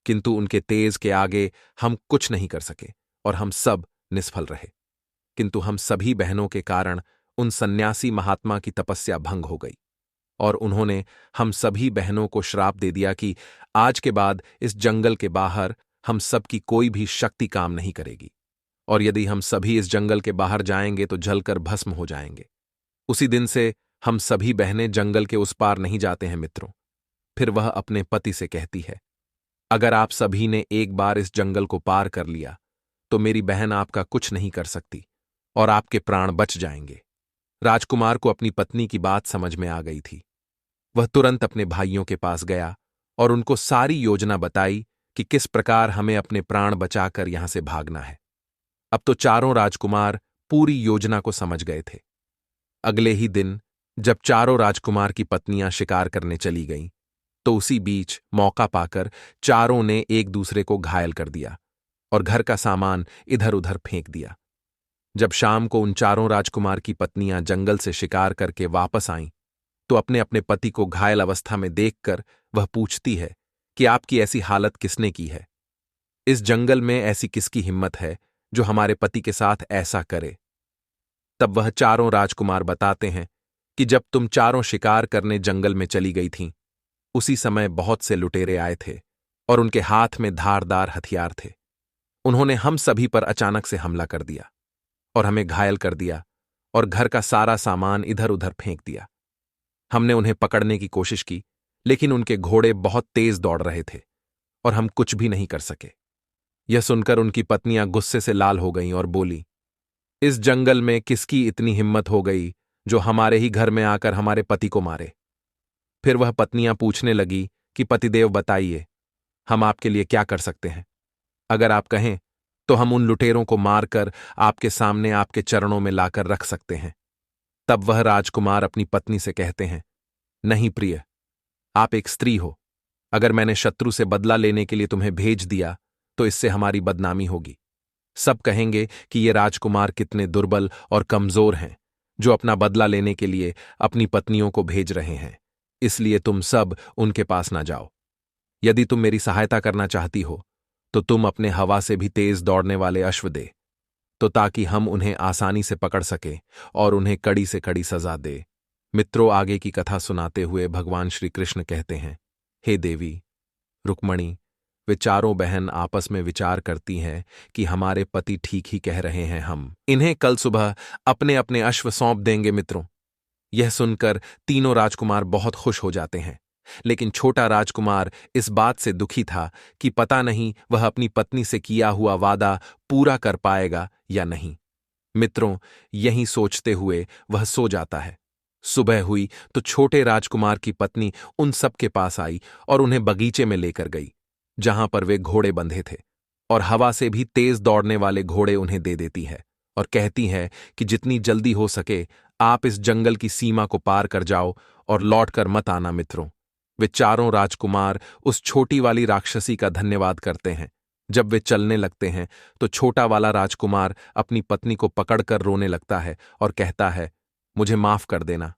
किंतु उनके तेज के आगे हम कुछ नहीं कर सके और हम सब निष्फल रहे। किंतु हम सभी बहनों के कारण उन सन्यासी महात्मा की तपस्या भंग हो गई और उन्होंने हम सभी बहनों को श्राप दे दिया कि आज के बाद इस जंगल के बाहर हम सब की कोई भी शक्ति काम नहीं करेगी, और यदि हम सभी इस जंगल के बाहर जाएंगे तो जलकर भस्म हो जाएंगे। उसी दिन से हम सभी बहनें जंगल के उस पार नहीं जाते हैं मित्रों। फिर वह अपने पति से कहती है, अगर आप सभी ने एक बार इस जंगल को पार कर लिया तो मेरी बहन आपका कुछ नहीं कर सकती और आपके प्राण बच जाएंगे। राजकुमार को अपनी पत्नी की बात समझ में आ गई थी। वह तुरंत अपने भाइयों के पास गया और उनको सारी योजना बताई कि किस प्रकार हमें अपने प्राण बचाकर यहां से भागना है। अब तो चारों राजकुमार पूरी योजना को समझ गए थे। अगले ही दिन जब चारों राजकुमार की पत्नियां शिकार करने चली गईं, तो उसी बीच मौका पाकर चारों ने एक दूसरे को घायल कर दिया और घर का सामान इधर उधर फेंक दिया। जब शाम को उन चारों राजकुमार की पत्नियां जंगल से शिकार करके वापस आईं, तो अपने अपने पति को घायल अवस्था में देखकर वह पूछती है कि आपकी ऐसी हालत किसने की है? इस जंगल में ऐसी किसकी हिम्मत है जो हमारे पति के साथ ऐसा करे? तब वह चारों राजकुमार बताते हैं कि जब तुम चारों शिकार करने जंगल में चली गई थीं, उसी समय बहुत से लुटेरे आए थे और उनके हाथ में धारदार हथियार थे। उन्होंने हम सभी पर अचानक से हमला कर दिया और हमें घायल कर दिया और घर का सारा सामान इधर उधर फेंक दिया। हमने उन्हें पकड़ने की कोशिश की, लेकिन उनके घोड़े बहुत तेज दौड़ रहे थे और हम कुछ भी नहीं कर सके। यह सुनकर उनकी पत्नियां गुस्से से लाल हो गईं और बोली, इस जंगल में किसकी इतनी हिम्मत हो गई जो हमारे ही घर में आकर हमारे पति को मारे? फिर वह पत्नियां पूछने लगी कि पतिदेव बताइए, हम आपके लिए क्या कर सकते हैं? अगर आप कहें तो हम उन लुटेरों को मारकर आपके सामने आपके चरणों में लाकर रख सकते हैं। तब वह राजकुमार अपनी पत्नी से कहते हैं, नहीं प्रिय, आप एक स्त्री हो। अगर मैंने शत्रु से बदला लेने के लिए तुम्हें भेज दिया तो इससे हमारी बदनामी होगी। सब कहेंगे कि ये राजकुमार कितने दुर्बल और कमजोर हैं जो अपना बदला लेने के लिए अपनी पत्नियों को भेज रहे हैं। इसलिए तुम सब उनके पास ना जाओ। यदि तुम मेरी सहायता करना चाहती हो तो तुम अपने हवा से भी तेज दौड़ने वाले अश्व दे, तो ताकि हम उन्हें आसानी से पकड़ सकें और उन्हें कड़ी से कड़ी सजा दे। मित्रों, आगे की कथा सुनाते हुए भगवान श्री कृष्ण कहते हैं, हे देवी रुक्मणी, वे चारों बहन आपस में विचार करती हैं कि हमारे पति ठीक ही कह रहे हैं, हम इन्हें कल सुबह अपने अपने अश्व सौंप देंगे। मित्रों, यह सुनकर तीनों राजकुमार बहुत खुश हो जाते हैं, लेकिन छोटा राजकुमार इस बात से दुखी था कि पता नहीं वह अपनी पत्नी से किया हुआ वादा पूरा कर पाएगा या नहीं। मित्रों, यही सोचते हुए वह सो जाता है। सुबह हुई तो छोटे राजकुमार की पत्नी उन सब के पास आई और उन्हें बगीचे में लेकर गई, जहां पर वे घोड़े बंधे थे, और हवा से भी तेज दौड़ने वाले घोड़े उन्हें दे देती है और कहती है कि जितनी जल्दी हो सके आप इस जंगल की सीमा को पार कर जाओ और लौटकर मत आना। मित्रों, वे चारों राजकुमार उस छोटी वाली राक्षसी का धन्यवाद करते हैं। जब वे चलने लगते हैं तो छोटा वाला राजकुमार अपनी पत्नी को पकड़कर रोने लगता है और कहता है, मुझे माफ कर देना।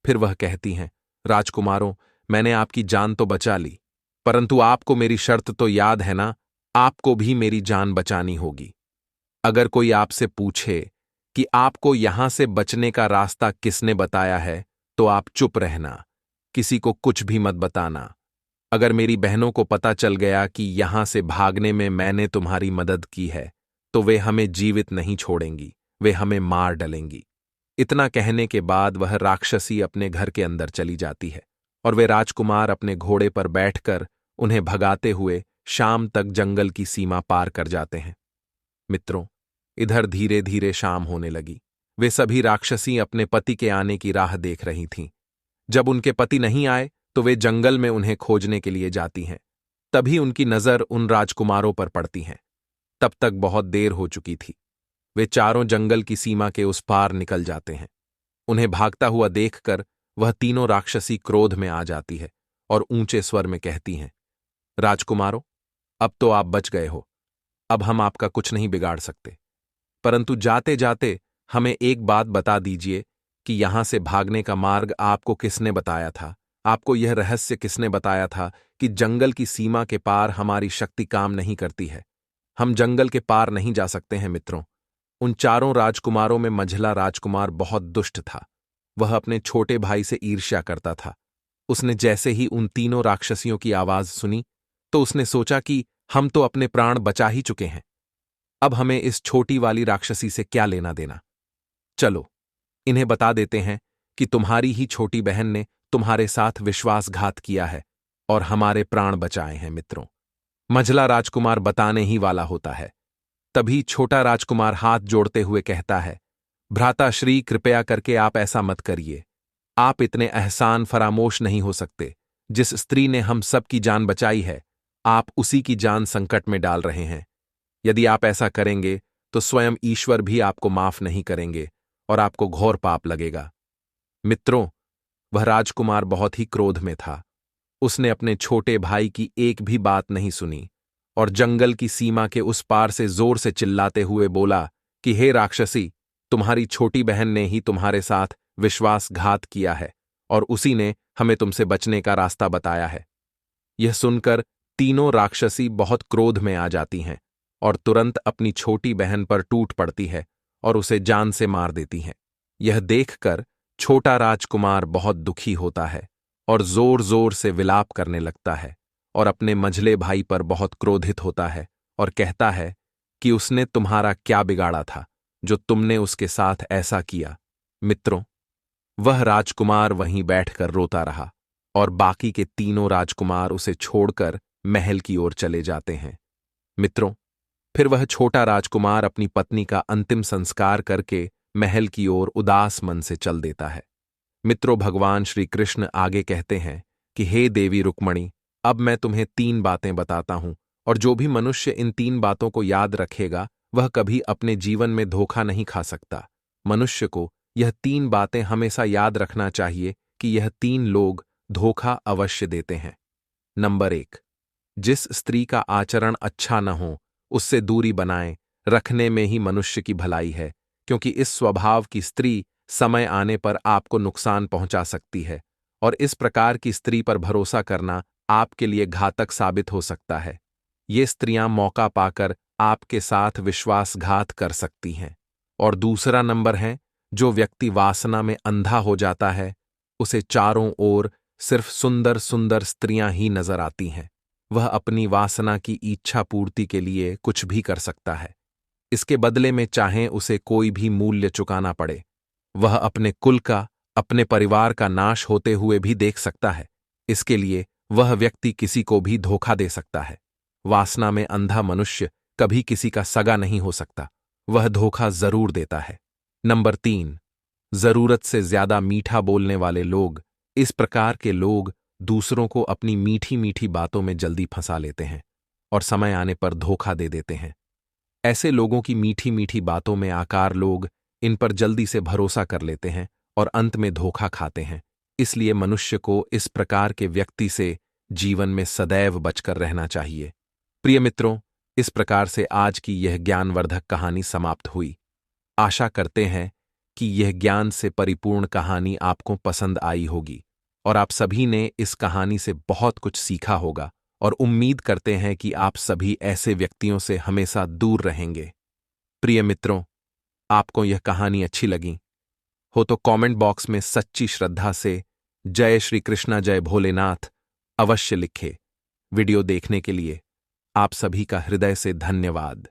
फिर वह कहती हैं, राजकुमारों, मैंने आपकी जान तो बचा ली, परंतु आपको मेरी शर्त तो याद है ना? आपको भी मेरी जान बचानी होगी। अगर कोई आपसे पूछे कि आपको यहां से बचने का रास्ता किसने बताया है, तो आप चुप रहना, किसी को कुछ भी मत बताना। अगर मेरी बहनों को पता चल गया कि यहां से भागने में मैंने तुम्हारी मदद की है, तो वे हमें जीवित नहीं छोड़ेंगी, वे हमें मार डालेंगी। इतना कहने के बाद वह राक्षसी अपने घर के अंदर चली जाती है और वे राजकुमार अपने घोड़े पर बैठकर उन्हें भगाते हुए शाम तक जंगल की सीमा पार कर जाते हैं। मित्रों, इधर धीरे धीरे शाम होने लगी। वे सभी राक्षसी अपने पति के आने की राह देख रही थीं। जब उनके पति नहीं आए तो वे जंगल में उन्हें खोजने के लिए जाती हैं। तभी उनकी नजर उन राजकुमारों पर पड़ती है। तब तक बहुत देर हो चुकी थी। वे चारों जंगल की सीमा के उस पार निकल जाते हैं। उन्हें भागता हुआ देखकर वह तीनों राक्षसी क्रोध में आ जाती है और ऊंचे स्वर में कहती हैं, राजकुमारों, अब तो आप बच गए हो। अब हम आपका कुछ नहीं बिगाड़ सकते, परंतु जाते जाते हमें एक बात बता दीजिए कि यहां से भागने का मार्ग आपको किसने बताया था? आपको यह रहस्य किसने बताया था कि जंगल की सीमा के पार हमारी शक्ति काम नहीं करती है? हम जंगल के पार नहीं जा सकते हैं मित्रों। उन चारों राजकुमारों में मंझला राजकुमार बहुत दुष्ट था। वह अपने छोटे भाई से ईर्ष्या करता था। उसने जैसे ही उन तीनों राक्षसियों की आवाज सुनी तो उसने सोचा कि हम तो अपने प्राण बचा ही चुके हैं, अब हमें इस छोटी वाली राक्षसी से क्या लेना देना। चलो इन्हें बता देते हैं कि तुम्हारी ही छोटी बहन ने तुम्हारे साथ विश्वासघात किया है और हमारे प्राण बचाए हैं मित्रों। मंझला राजकुमार बताने ही वाला होता है। तभी छोटा राजकुमार हाथ जोड़ते हुए कहता है, भ्राताश्री, कृपया करके आप ऐसा मत करिए। आप इतने एहसान फरामोश नहीं हो सकते। जिस स्त्री ने हम सब की जान बचाई है, आप उसी की जान संकट में डाल रहे हैं। यदि आप ऐसा करेंगे तो स्वयं ईश्वर भी आपको माफ नहीं करेंगे और आपको घोर पाप लगेगा। मित्रों, वह राजकुमार बहुत ही क्रोध में था। उसने अपने छोटे भाई की एक भी बात नहीं सुनी और जंगल की सीमा के उस पार से जोर से चिल्लाते हुए बोला कि हे राक्षसी, तुम्हारी छोटी बहन ने ही तुम्हारे साथ विश्वासघात किया है और उसी ने हमें तुमसे बचने का रास्ता बताया है। यह सुनकर तीनों राक्षसी बहुत क्रोध में आ जाती हैं और तुरंत अपनी छोटी बहन पर टूट पड़ती है और उसे जान से मार देती हैं। यह देखकर छोटा राजकुमार बहुत दुखी होता है और जोर जोर से विलाप करने लगता है और अपने मंझले भाई पर बहुत क्रोधित होता है और कहता है कि उसने तुम्हारा क्या बिगाड़ा था जो तुमने उसके साथ ऐसा किया। मित्रों, वह राजकुमार वहीं बैठकर रोता रहा और बाकी के तीनों राजकुमार उसे छोड़कर महल की ओर चले जाते हैं। मित्रों, फिर वह छोटा राजकुमार अपनी पत्नी का अंतिम संस्कार करके महल की ओर उदास मन से चल देता है। मित्रों, भगवान श्री कृष्ण आगे कहते हैं कि हे देवी रुक्मणी, अब मैं तुम्हें 3 बातें बताता हूं और जो भी मनुष्य इन 3 बातों को याद रखेगा वह कभी अपने जीवन में धोखा नहीं खा सकता। मनुष्य को यह 3 बातें हमेशा याद रखना चाहिए कि यह 3 लोग धोखा अवश्य देते हैं। नंबर 1, जिस स्त्री का आचरण अच्छा न हो उससे दूरी बनाएं रखने में ही मनुष्य की भलाई है, क्योंकि इस स्वभाव की स्त्री समय आने पर आपको नुकसान पहुंचा सकती है और इस प्रकार की स्त्री पर भरोसा करना आपके लिए घातक साबित हो सकता है। ये स्त्रियां मौका पाकर आपके साथ विश्वासघात कर सकती हैं। और दूसरा नंबर है, जो व्यक्ति वासना में अंधा हो जाता है उसे चारों ओर सिर्फ सुंदर सुंदर स्त्रियां ही नजर आती हैं। वह अपनी वासना की इच्छा पूर्ति के लिए कुछ भी कर सकता है। इसके बदले में चाहे उसे कोई भी मूल्य चुकाना पड़े। वह अपने कुल का, अपने परिवार का नाश होते हुए भी देख सकता है। इसके लिए वह व्यक्ति किसी को भी धोखा दे सकता है। वासना में अंधा मनुष्य कभी किसी का सगा नहीं हो सकता, वह धोखा जरूर देता है। नंबर 3, जरूरत से ज्यादा मीठा बोलने वाले लोग। इस प्रकार के लोग दूसरों को अपनी मीठी मीठी बातों में जल्दी फंसा लेते हैं और समय आने पर धोखा दे देते हैं। ऐसे लोगों की मीठी मीठी बातों में आकार लोग इन पर जल्दी से भरोसा कर लेते हैं और अंत में धोखा खाते हैं। इसलिए मनुष्य को इस प्रकार के व्यक्ति से जीवन में सदैव बचकर रहना चाहिए। प्रिय मित्रों, इस प्रकार से आज की यह ज्ञानवर्धक कहानी समाप्त हुई। आशा करते हैं कि यह ज्ञान से परिपूर्ण कहानी आपको पसंद आई होगी और आप सभी ने इस कहानी से बहुत कुछ सीखा होगा और उम्मीद करते हैं कि आप सभी ऐसे व्यक्तियों से हमेशा दूर रहेंगे। प्रिय मित्रों, आपको यह कहानी अच्छी लगी हो तो कमेंट बॉक्स में सच्ची श्रद्धा से जय श्री कृष्णा, जय भोलेनाथ अवश्य लिखें। वीडियो देखने के लिए आप सभी का हृदय से धन्यवाद।